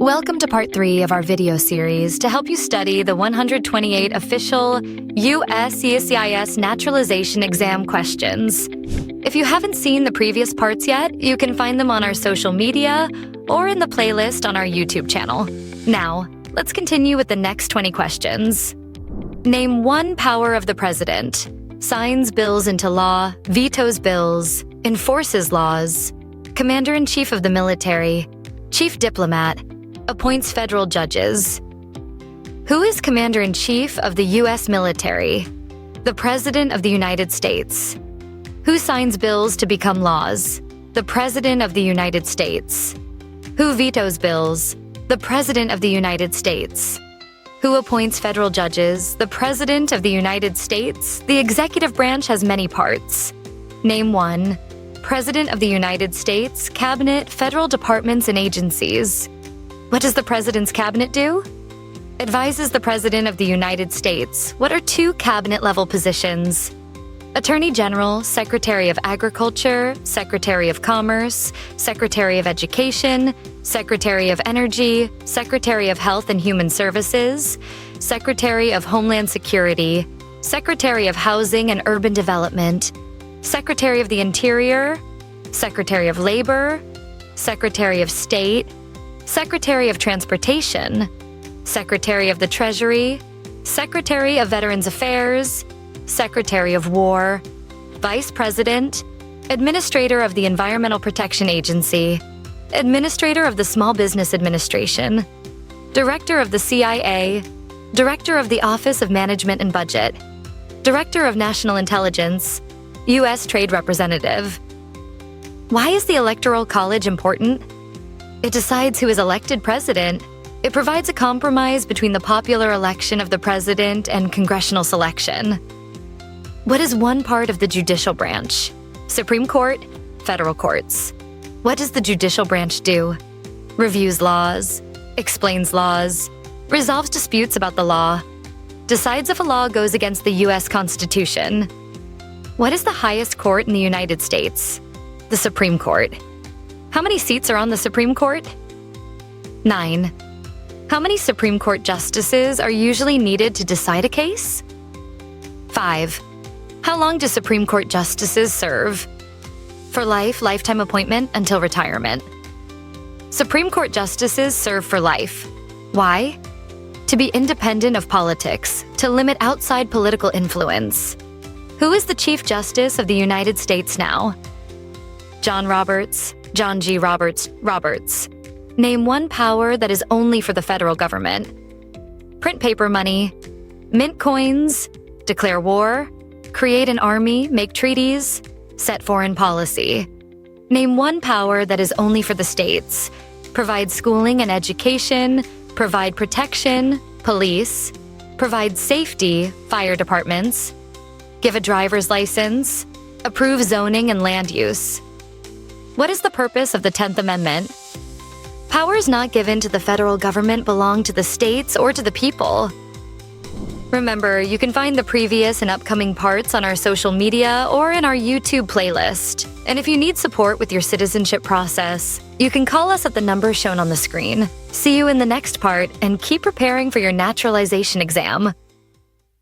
Welcome to part 3 of our video series to help you study the 128 official USCIS naturalization exam questions. If you haven't seen the previous parts yet, you can find them on our social media or in the playlist on our YouTube channel. Now, let's continue with the next 20 questions. Name one power of the president: signs bills into law, vetoes bills, enforces laws, commander-in-chief of the military, chief diplomat, appoints federal judges. Who is Commander-in-Chief of the U.S. military? The President of the United States. Who signs bills to become laws? The President of the United States. Who vetoes bills? The President of the United States. Who appoints federal judges? The President of the United States. The executive branch has many parts. Name one. President of the United States, Cabinet, federal departments and agencies. What does the President's Cabinet do? Advises the President of the United States. What are two cabinet-level positions? Attorney General, Secretary of Agriculture, Secretary of Commerce, Secretary of Education, Secretary of Energy, Secretary of Health and Human Services, Secretary of Homeland Security, Secretary of Housing and Urban Development, Secretary of the Interior, Secretary of Labor, Secretary of State, Secretary of Transportation, Secretary of the Treasury, Secretary of Veterans Affairs, Secretary of War, Vice President, Administrator of the Environmental Protection Agency, Administrator of the Small Business Administration, Director of the CIA, Director of the Office of Management and Budget, Director of National Intelligence, U.S. Trade Representative. Why is the Electoral College important? It decides who is elected president. It provides a compromise between the popular election of the president and congressional selection. What is one part of the judicial branch? Supreme Court, federal courts. What does the judicial branch do? Reviews laws, explains laws, resolves disputes about the law, decides if a law goes against the U.S. Constitution. What is the highest court in the United States? The Supreme Court. How many seats are on the Supreme Court? 9. How many Supreme Court justices are usually needed to decide a case? 5. How long do Supreme Court justices serve? For life, lifetime appointment until retirement. Supreme Court justices serve for life. Why? To be independent of politics, to limit outside political influence. Who is the Chief Justice of the United States now? John Roberts, John G. Roberts, Roberts. Name one power that is only for the federal government. Print paper money, mint coins, declare war, create an army, make treaties, set foreign policy. Name one power that is only for the states. Provide schooling and education, provide protection, police, provide safety, fire departments, give a driver's license, approve zoning and land use. What is the purpose of the 10th Amendment? Powers not given to the federal government belong to the states or to the people. Remember, you can find the previous and upcoming parts on our social media or in our YouTube playlist. And if you need support with your citizenship process, you can call us at the number shown on the screen. See you in the next part, and keep preparing for your naturalization exam.